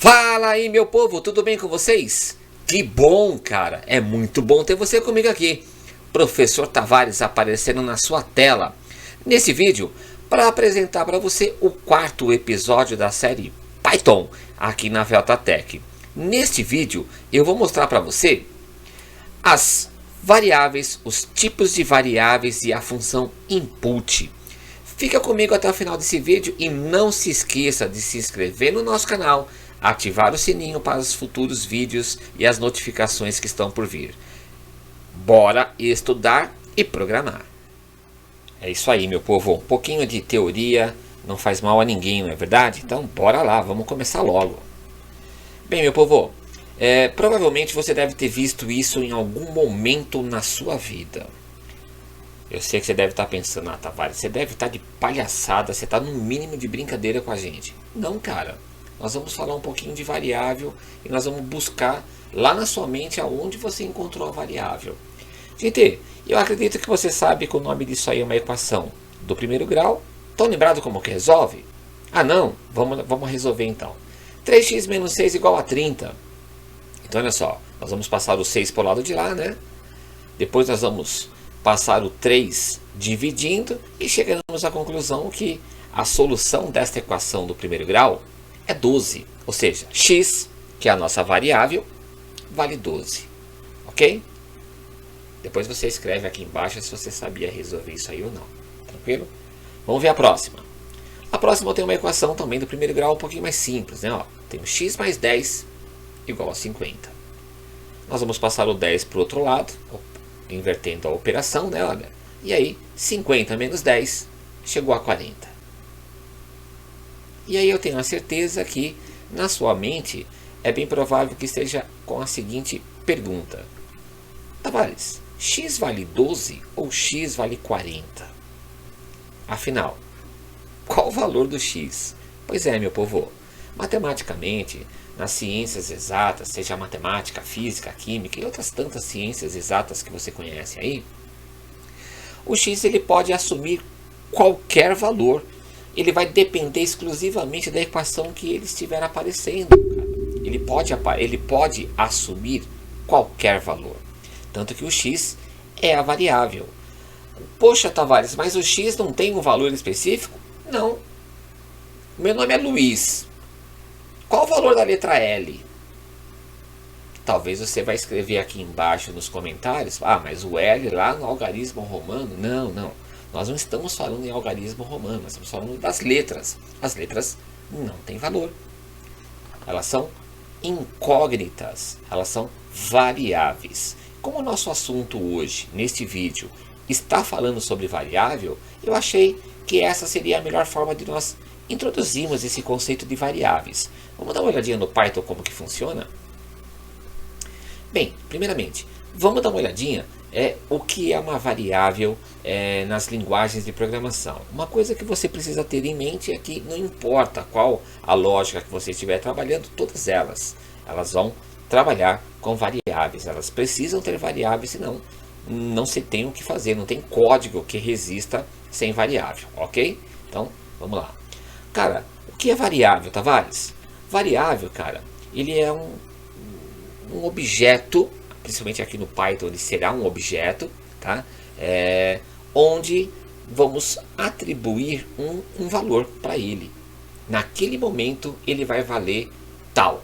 Fala aí, meu povo, tudo bem com vocês? Que bom, cara, é muito bom ter você comigo aqui. Professor Tavares aparecendo na sua tela nesse vídeo para apresentar para você o quarto episódio da série Python aqui na VeltaTech. Neste vídeo eu vou mostrar para você as variáveis, os tipos de variáveis e a função input. Fica comigo até o final desse vídeo e não se esqueça de se inscrever no nosso canal, ativar o sininho para os futuros vídeos e as notificações que estão por vir. Bora estudar e programar. É isso aí, meu povo. Um pouquinho de teoria não faz mal a ninguém, não é verdade? Então bora lá, vamos começar logo. Bem, meu povo, provavelmente você deve ter visto isso em algum momento na sua vida. Eu sei que você deve estar pensando, Tavares, você deve estar de palhaçada, você está no mínimo de brincadeira com a gente. Não, cara. Nós vamos falar um pouquinho de variável e nós vamos buscar lá na sua mente aonde você encontrou a variável. Gente, eu acredito que você sabe que o nome disso aí é uma equação do primeiro grau. Estão lembrados como que resolve? Ah não, vamos resolver então. 3x menos 6 igual a 30. Então olha só, nós vamos passar o 6 para o lado de lá, né? Depois nós vamos passar o 3 dividindo e chegamos à conclusão que a solução desta equação do primeiro grau é 12. Ou seja, x, que é a nossa variável, vale 12. Ok? Depois você escreve aqui embaixo se você sabia resolver isso aí ou não. Tranquilo? Vamos ver a próxima. A próxima tem uma equação também do primeiro grau um pouquinho mais simples, né? Ó, temos x mais 10 igual a 50. Nós vamos passar o 10 para o outro lado, invertendo a operação, né? Olha. E aí, 50 menos 10 chegou a 40. E aí eu tenho a certeza que na sua mente é bem provável que esteja com a seguinte pergunta. Tavares, x vale 12 ou x vale 40? Afinal, qual o valor do x? Pois é, meu povo, matematicamente, nas ciências exatas, seja a matemática, a física, a química e outras tantas ciências exatas que você conhece aí, o x ele pode assumir qualquer valor. Ele vai depender exclusivamente da equação que ele estiver aparecendo. Ele pode assumir qualquer valor. Tanto que o x é a variável. Poxa, Tavares, mas o x não tem um valor específico? Não. Meu nome é Luiz. Qual o valor da letra L? Talvez você vai escrever aqui embaixo nos comentários. Ah, mas o L lá no algarismo romano? Não. Nós não estamos falando em algarismo romano, nós estamos falando das letras. As letras não têm valor. Elas são incógnitas, elas são variáveis. Como o nosso assunto hoje, neste vídeo, está falando sobre variável, eu achei que essa seria a melhor forma de nós introduzirmos esse conceito de variáveis. Vamos dar uma olhadinha no Python como que funciona? Bem, primeiramente, vamos dar uma olhadinha o que é uma variável nas linguagens de programação. Uma coisa que você precisa ter em mente é que não importa qual a lógica que você estiver trabalhando, todas elas vão trabalhar com variáveis. Elas precisam ter variáveis, senão não se tem o que fazer, não tem código que resista sem variável, ok? Então, vamos lá. Cara, o que é variável, Tavares? Variável, cara, ele é um objeto, principalmente aqui no Python ele será um objeto, tá? Onde vamos atribuir um valor para ele. Naquele momento ele vai valer tal,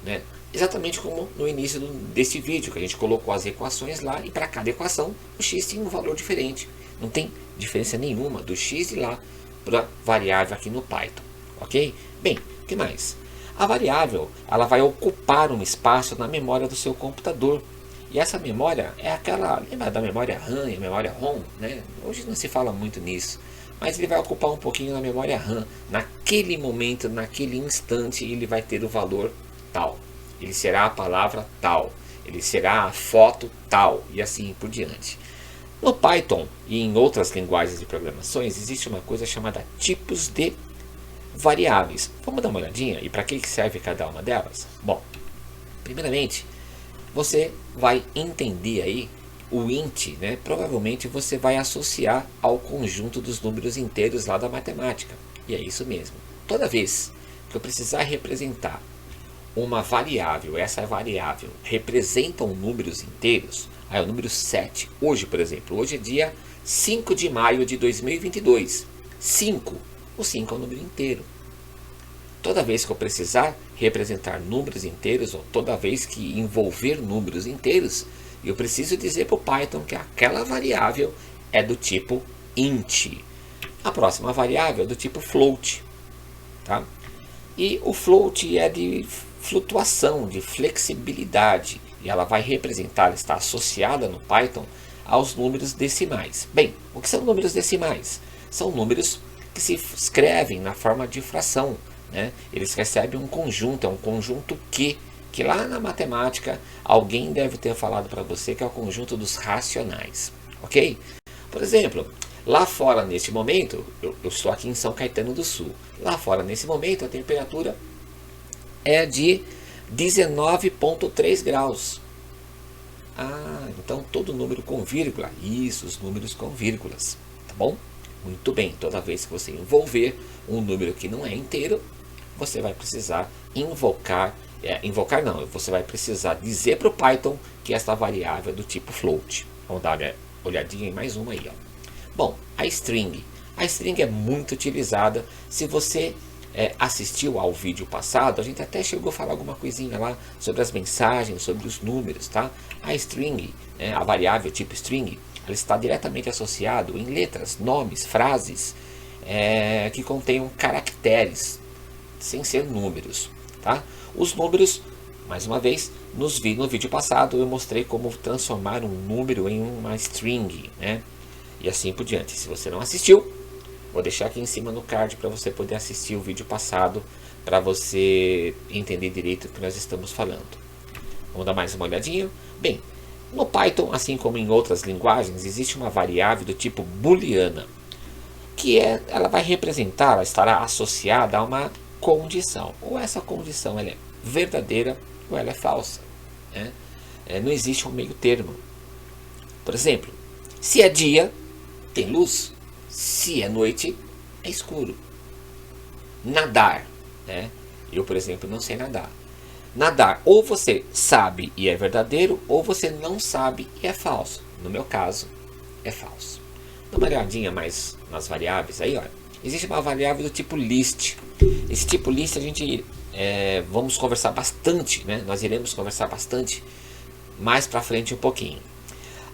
né? Exatamente como no início desse vídeo, que a gente colocou as equações lá e para cada equação o x tem um valor diferente. Não tem diferença nenhuma do x de lá para a variável aqui no Python, ok? Bem, o que mais? A variável ela vai ocupar um espaço na memória do seu computador. E essa memória é aquela, lembra da memória RAM e a memória ROM, né? Hoje não se fala muito nisso, mas ele vai ocupar um pouquinho na memória RAM. Naquele momento, naquele instante, ele vai ter o valor tal. Ele será a palavra tal. Ele será a foto tal. E assim por diante. No Python e em outras linguagens de programações, existe uma coisa chamada tipos de variáveis. Vamos dar uma olhadinha? E para que serve cada uma delas? Bom, primeiramente, você vai entender aí o int, né? Provavelmente você vai associar ao conjunto dos números inteiros lá da matemática. E é isso mesmo. Toda vez que eu precisar representar uma variável, essa variável representam números inteiros, aí o número 7, hoje por exemplo, hoje é dia 5 de maio de 2022, 5, o 5 é um número inteiro. Toda vez que eu precisar representar números inteiros, ou toda vez que envolver números inteiros, eu preciso dizer para o Python que aquela variável é do tipo int. A próxima variável é do tipo float. Tá? E o float é de flutuação, de flexibilidade. E ela vai representar, está associada no Python aos números decimais. Bem, o que são números decimais? São números que se escrevem na forma de fração. Né? Eles recebem um conjunto, é um conjunto que lá na matemática alguém deve ter falado para você que é o conjunto dos racionais. Ok? Por exemplo, lá fora neste momento, eu estou aqui em São Caetano do Sul. Lá fora nesse momento a temperatura é de 19,3 graus. Ah, então todo número com vírgula. Isso, os números com vírgulas. Tá bom? Muito bem, toda vez que você envolver um número que não é inteiro, você vai precisar você vai precisar dizer para o Python que esta variável é do tipo float. Vamos dar uma olhadinha em mais uma aí. Ó. Bom, a string. A string é muito utilizada. Se você assistiu ao vídeo passado, a gente até chegou a falar alguma coisinha lá sobre as mensagens, sobre os números. Tá? A string, a variável tipo string, ela está diretamente associada em letras, nomes, frases que contenham caracteres, sem ser números. Tá? Os números, mais uma vez, no vídeo passado eu mostrei como transformar um número em uma string, né? E assim por diante. Se você não assistiu, vou deixar aqui em cima no card para você poder assistir o vídeo passado, para você entender direito o que nós estamos falando. Vamos dar mais uma olhadinha? Bem, no Python, assim como em outras linguagens, existe uma variável do tipo booleana, que ela vai representar, ela estará associada a uma condição. Ou essa condição ela é verdadeira ou ela é falsa. Né? Não existe um meio termo. Por exemplo, se é dia, tem luz. Se é noite, é escuro. Nadar. Né? Eu, por exemplo, não sei nadar. Nadar, ou você sabe e é verdadeiro, ou você não sabe e é falso. No meu caso, é falso. Dá uma olhadinha mais nas variáveis aí, olha. Existe uma variável do tipo list. Esse tipo list a gente vamos conversar bastante, né? Nós iremos conversar bastante mais para frente um pouquinho.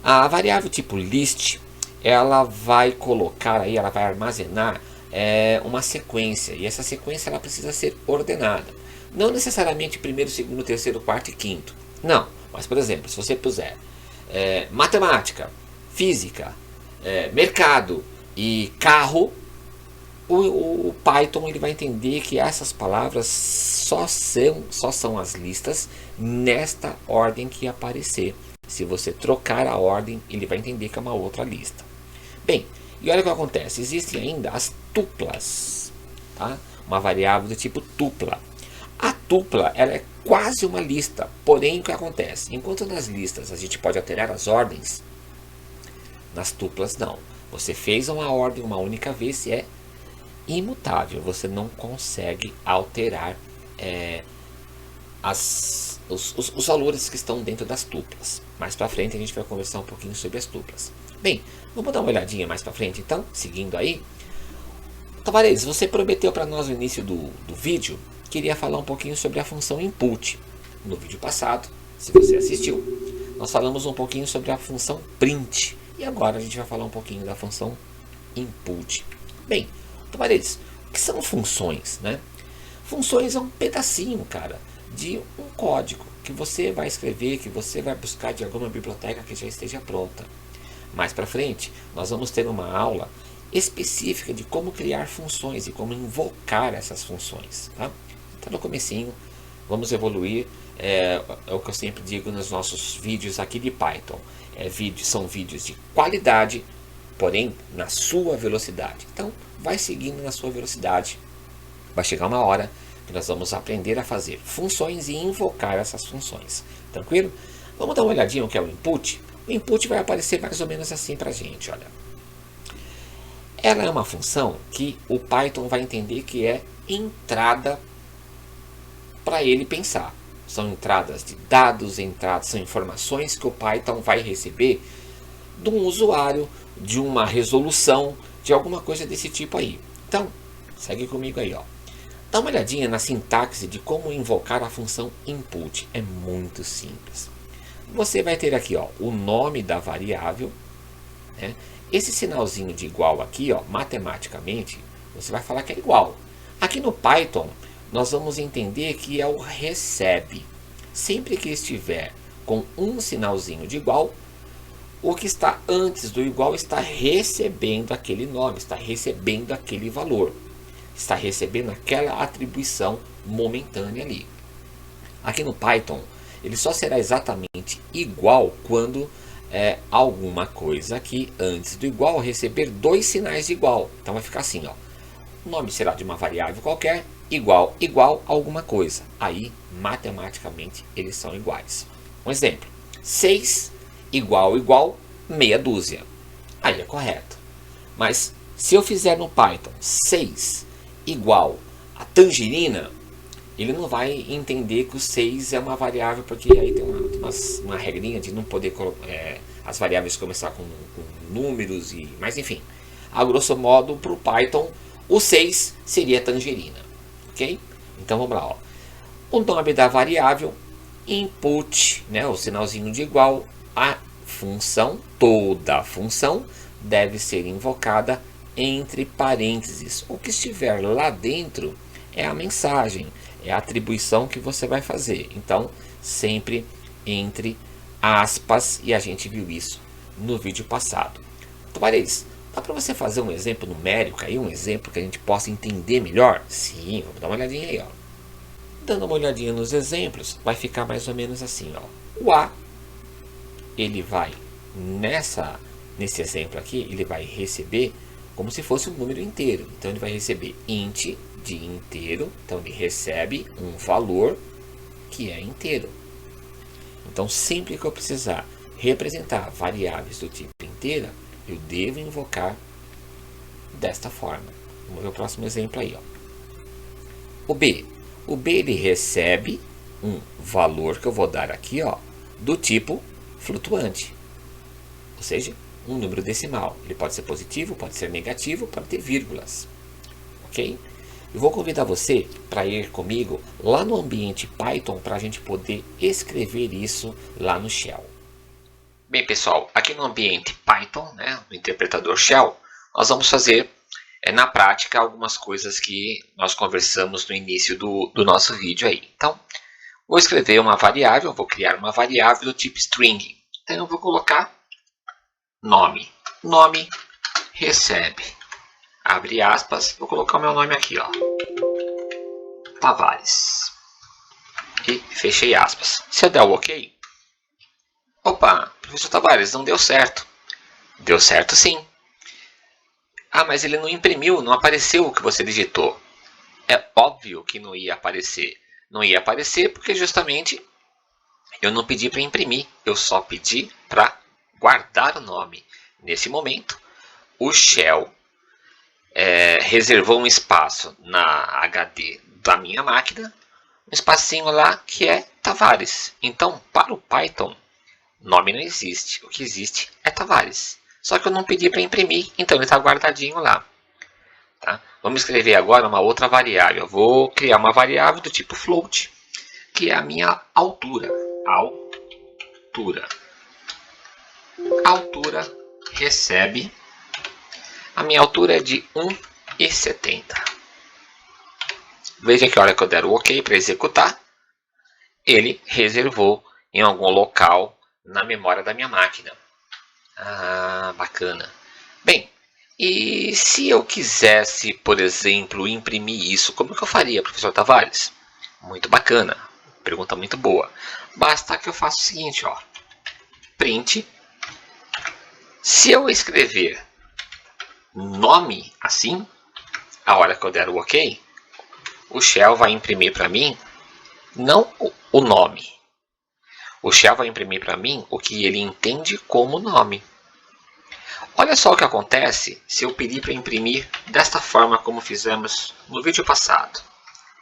A variável tipo list, ela vai colocar aí, ela vai armazenar uma sequência, e essa sequência ela precisa ser ordenada. Não necessariamente primeiro, segundo, terceiro, quarto e quinto. Não, mas por exemplo, se você puser matemática, física, mercado e carro, o Python ele vai entender que essas palavras só são as listas nesta ordem que aparecer. Se você trocar a ordem, ele vai entender que é uma outra lista. Bem, e olha o que acontece. Existem ainda as tuplas. Tá? Uma variável do tipo tupla. A tupla ela é quase uma lista. Porém, o que acontece? Enquanto nas listas a gente pode alterar as ordens, nas tuplas não. Você fez uma ordem uma única vez e é imutável, você não consegue alterar os valores que estão dentro das tuplas. Mais para frente a gente vai conversar um pouquinho sobre as tuplas. Bem, vamos dar uma olhadinha mais para frente então, seguindo aí. Tavares, você prometeu para nós no início do vídeo que iria falar um pouquinho sobre a função input. No vídeo passado, se você assistiu, nós falamos um pouquinho sobre a função print. E agora a gente vai falar um pouquinho da função input. Bem, Tavares, o que são funções, né? Funções é um pedacinho, cara, de um código que você vai escrever, que você vai buscar de alguma biblioteca que já esteja pronta. Mais para frente, nós vamos ter uma aula específica de como criar funções e como invocar essas funções. Tá? Então, no comecinho, vamos evoluir. É o que eu sempre digo nos nossos vídeos aqui de Python. São vídeos de qualidade, porém na sua velocidade. Então, vai seguindo na sua velocidade. Vai chegar uma hora que nós vamos aprender a fazer funções e invocar essas funções. Tranquilo? Vamos dar uma olhadinha no que é o input. O input vai aparecer mais ou menos assim para a gente. Olha. Ela é uma função que o Python vai entender que é entrada para ele pensar. São entradas de dados, são informações que o Python vai receber de um usuário, de uma resolução, de alguma coisa desse tipo aí. Então, segue comigo aí, ó. Dá uma olhadinha na sintaxe de como invocar a função input. É muito simples. Você vai ter aqui, ó, o nome da variável, né? Esse sinalzinho de igual aqui, ó, matematicamente, você vai falar que é igual. Aqui no Python, nós vamos entender que é o recebe. Sempre que estiver com um sinalzinho de igual, o que está antes do igual está recebendo aquele nome, está recebendo aquele valor, está recebendo aquela atribuição momentânea ali. Aqui no Python, ele só será exatamente igual quando alguma coisa aqui antes do igual receber dois sinais de igual. Então vai ficar assim, ó. O nome será de uma variável qualquer, igual, igual a alguma coisa. Aí, matematicamente, eles são iguais. Um exemplo, 6 igual, igual, meia dúzia. Aí é correto. Mas, se eu fizer no Python 6 igual a tangerina, ele não vai entender que o 6 é uma variável, porque aí tem uma regrinha de não poder as variáveis começar com números, mas enfim. A grosso modo, para o Python, o 6 seria tangerina. Ok? Então vamos lá. Ó. O nome da variável, input, né, o sinalzinho de igual, a função, toda a função deve ser invocada entre parênteses. O que estiver lá dentro é a mensagem, é a atribuição que você vai fazer. Então, sempre entre aspas, e a gente viu isso no vídeo passado. Tavares, dá para você fazer um exemplo numérico aí, um exemplo que a gente possa entender melhor? Sim, vamos dar uma olhadinha aí, ó. Dando uma olhadinha nos exemplos, vai ficar mais ou menos assim, ó. O A, ele vai nesse exemplo aqui, ele vai receber como se fosse um número inteiro. Então ele vai receber int de inteiro, então ele recebe um valor que é inteiro. Então sempre que eu precisar representar variáveis do tipo inteira, eu devo invocar desta forma. Vamos ver o próximo exemplo aí, ó. O B ele recebe um valor que eu vou dar aqui, ó, do tipo flutuante, ou seja, um número decimal. Ele pode ser positivo, pode ser negativo, pode ter vírgulas, ok? Eu vou convidar você para ir comigo lá no ambiente Python para a gente poder escrever isso lá no Shell. Bem, pessoal, aqui no ambiente Python, né, no interpretador Shell, nós vamos fazer na prática algumas coisas que nós conversamos no início do nosso vídeo aí. Então, vou escrever uma variável, vou criar uma variável do tipo string. Então, eu vou colocar nome. Nome recebe. Abre aspas, vou colocar o meu nome aqui, ó. Tavares. E fechei aspas. Se eu der o OK, opa, professor Tavares, não deu certo. Deu certo sim. Ah, mas ele não imprimiu, não apareceu o que você digitou. É óbvio que não ia aparecer. Não ia aparecer porque justamente eu não pedi para imprimir. Eu só pedi para guardar o nome. Nesse momento, o Shell reservou um espaço na HD da minha máquina, um espacinho lá que é Tavares. Então, para o Python, nome não existe. O que existe é Tavares. Só que eu não pedi para imprimir, então ele está guardadinho lá. Tá? Vamos escrever agora uma outra variável. Eu vou criar uma variável do tipo float, que é a minha altura. Altura. Altura recebe. A minha altura é de 1,70. Veja que a hora que eu der o OK para executar, ele reservou em algum local na memória da minha máquina. Ah, bacana. Bem, e se eu quisesse, por exemplo, imprimir isso, como que eu faria, professor Tavares? Muito bacana, pergunta muito boa. Basta que eu faça o seguinte, ó. Print. Se eu escrever nome assim, a hora que eu der o OK, o Shell vai imprimir para mim não o nome. O Shell vai imprimir para mim o que ele entende como nome. Olha só o que acontece se eu pedir para imprimir desta forma como fizemos no vídeo passado.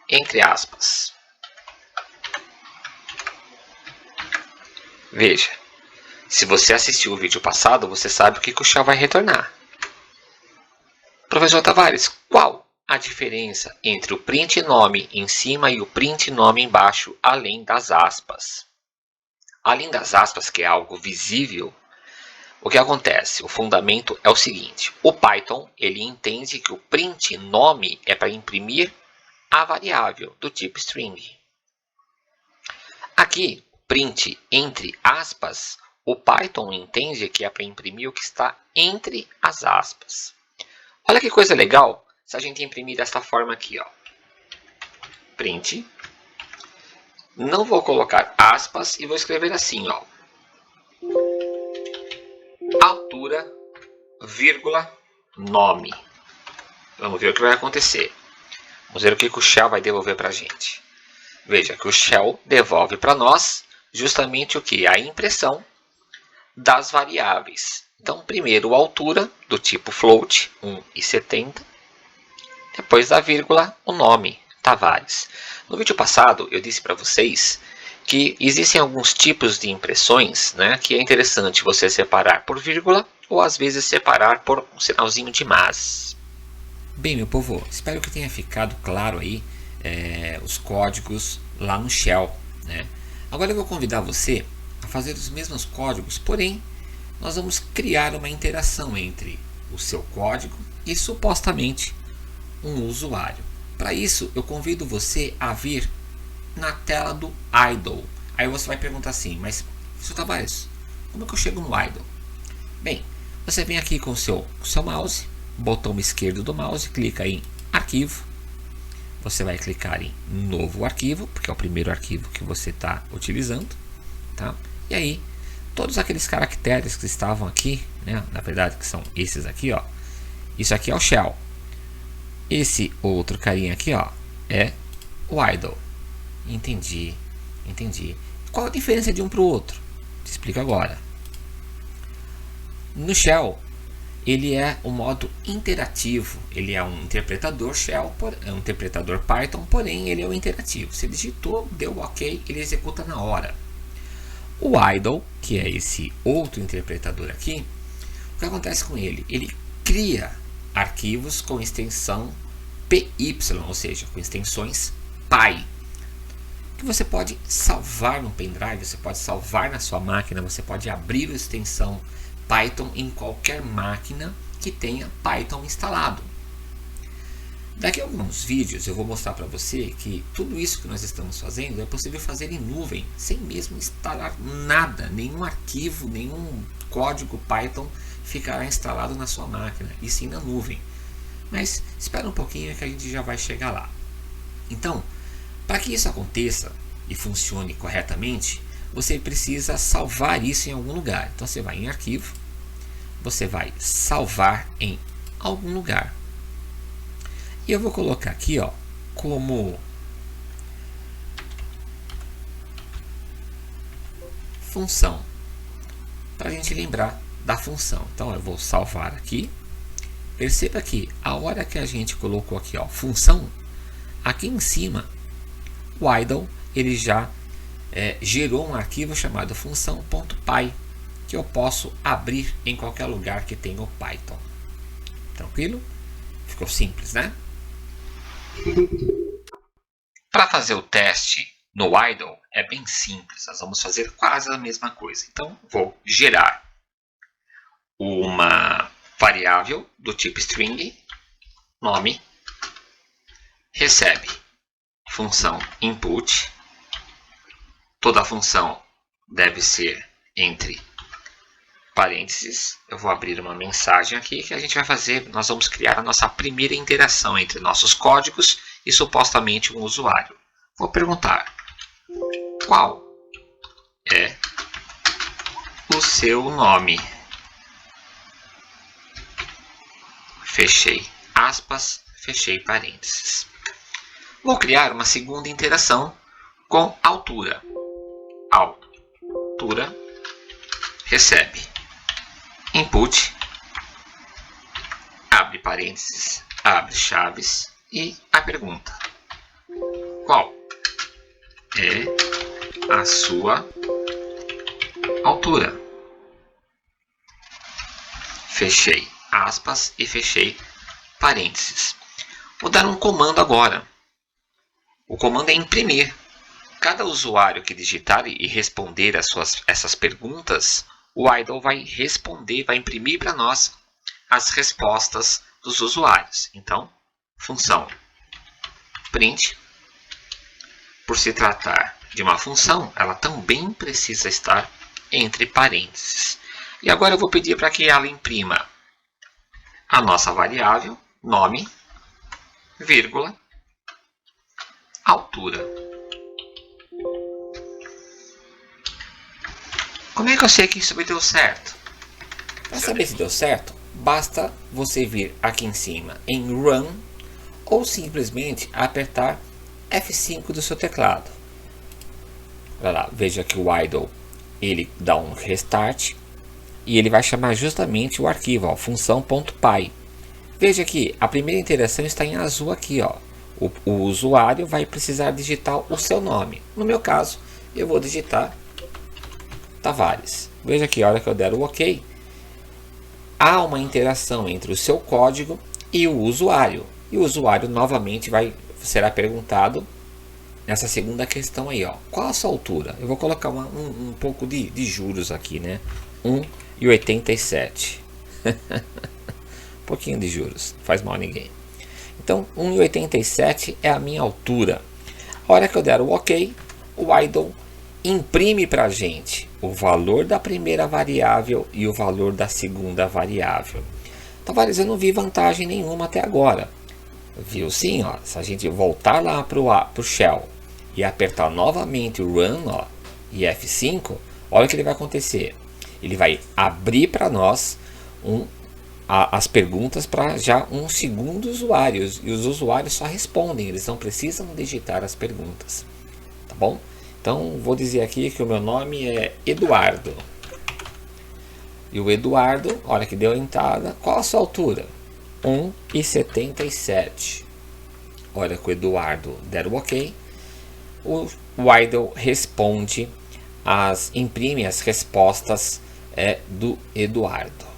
Entre aspas. Veja, se você assistiu o vídeo passado, você sabe o que o shell vai retornar. Professor Tavares, qual a diferença entre o print nome em cima e o print nome embaixo, além das aspas? Além das aspas, que é algo visível, o que acontece? O fundamento é o seguinte: o Python ele entende que o print nome é para imprimir a variável do tipo string. Aqui, print entre aspas, o Python entende que é para imprimir o que está entre as aspas. Olha que coisa legal se a gente imprimir dessa forma aqui, ó. Print. Não vou colocar aspas e vou escrever assim, ó. Altura, vírgula, nome. Vamos ver o que vai acontecer. Vamos ver o que o shell vai devolver para a gente. Veja que o shell devolve para nós justamente o que? A impressão das variáveis. Então, primeiro a altura, do tipo float, 1,70. Depois da vírgula, o nome, Tavares. No vídeo passado, eu disse para vocês que existem alguns tipos de impressões, né, que é interessante você separar por vírgula ou às vezes separar por um sinalzinho de mais. Bem, meu povo, espero que tenha ficado claro aí os códigos lá no shell, né? Agora eu vou convidar você a fazer os mesmos códigos, porém nós vamos criar uma interação entre o seu código e supostamente um usuário. Para isso eu convido você a vir na tela do idle. Aí você vai perguntar assim, mas professor Tavares, como é que eu chego no idle? Bem, você vem aqui com o seu mouse, botão esquerdo do mouse, clica em arquivo. Você vai clicar em novo arquivo, porque é o primeiro arquivo que você está utilizando, tá? E aí, todos aqueles caracteres que estavam aqui, né, na verdade que são esses aqui, ó. Isso aqui é o shell. Esse outro carinha aqui, ó, é o idle. Entendi. Qual a diferença de um para o outro? Te explico agora. No shell, ele é um modo interativo, ele é um interpretador shell, é um interpretador Python, porém ele é um interativo. Você digitou, deu ok, ele executa na hora. O idle, que é esse outro interpretador aqui, o que acontece com ele? Ele cria arquivos com extensão PY, ou seja, com extensões Py, que você pode salvar no pendrive, você pode salvar na sua máquina, você pode abrir a extensão Python em qualquer máquina que tenha Python instalado. Daqui a alguns vídeos eu vou mostrar para você que tudo isso que nós estamos fazendo é possível fazer em nuvem, sem mesmo instalar nada, nenhum arquivo, nenhum código Python ficará instalado na sua máquina, e sim na nuvem. Mas espera um pouquinho que a gente já vai chegar lá. Então, para que isso aconteça e funcione corretamente, você precisa salvar isso em algum lugar. Então você vai em arquivo, você vai salvar em algum lugar. E eu vou colocar aqui, ó, como função, para a gente lembrar da função. Então eu vou salvar aqui. Perceba que a hora que a gente colocou aqui, ó, função, aqui em cima, o idle ele já gerou um arquivo chamado função.py, que eu posso abrir em qualquer lugar que tenha o Python. Tranquilo? Ficou simples, né? Para fazer o teste no idle é bem simples, nós vamos fazer quase a mesma coisa. Então vou gerar uma variável do tipo string, nome, recebe função input. Toda função deve ser entre parênteses. Eu vou abrir uma mensagem aqui que a gente vai fazer. Nós vamos criar a nossa primeira interação entre nossos códigos e supostamente um usuário. Vou perguntar: qual é o seu nome? Fechei aspas, fechei parênteses. Vou criar uma segunda interação com altura. Altura recebe input, abre parênteses, abre chaves, e a pergunta: qual é a sua altura. Fechei aspas e fechei parênteses. Vou dar um comando agora. O comando é imprimir. Cada usuário que digitar e responder essas perguntas, o idle vai responder, vai imprimir para nós as respostas dos usuários. Então, função print, por se tratar de uma função, ela também precisa estar entre parênteses. E agora eu vou pedir para que ela imprima a nossa variável, nome, vírgula, altura. Como é que eu sei que isso deu certo? Para saber se deu certo, basta você vir aqui em cima em Run ou simplesmente apertar F5 do seu teclado. Olha lá, veja que o idle ele dá um restart e ele vai chamar justamente o arquivo, função.py. Veja que a primeira interação está em azul aqui, ó. O usuário vai precisar digitar o seu nome. No meu caso, eu vou digitar Tavares. Veja que a hora que eu der o OK, há uma interação entre o seu código e o usuário. E o usuário novamente será perguntado nessa segunda questão aí, ó. Qual a sua altura? Eu vou colocar um pouco de juros aqui, né? 1,87. Um pouquinho de juros, não faz mal a ninguém. Então, 1,87 é a minha altura. A hora que eu der o OK, o idle imprime para a gente o valor da primeira variável e o valor da segunda variável. Tavares, eu não vi vantagem nenhuma até agora. Viu sim, ó. Se a gente voltar lá para o shell e apertar novamente o run, ó, e F5, olha o que ele vai acontecer. Ele vai abrir para nós as perguntas para já um segundo usuário, e os usuários só respondem, eles não precisam digitar as perguntas, tá bom? Então vou dizer aqui que o meu nome é Eduardo, e o Eduardo, olha que deu a entrada, qual a sua altura? 1,77. Olha que o Eduardo der o OK, o idle responde, imprime as respostas do Eduardo.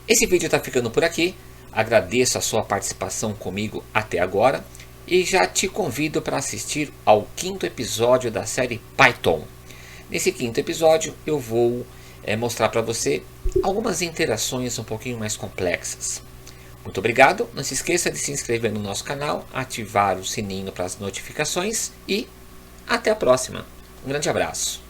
Esse vídeo está ficando por aqui. Agradeço a sua participação comigo até agora e já te convido para assistir ao 5º episódio da série Python. Nesse 5º episódio eu vou mostrar para você algumas interações um pouquinho mais complexas. Muito obrigado, não se esqueça de se inscrever no nosso canal, ativar o sininho para as notificações e até a próxima. Um grande abraço.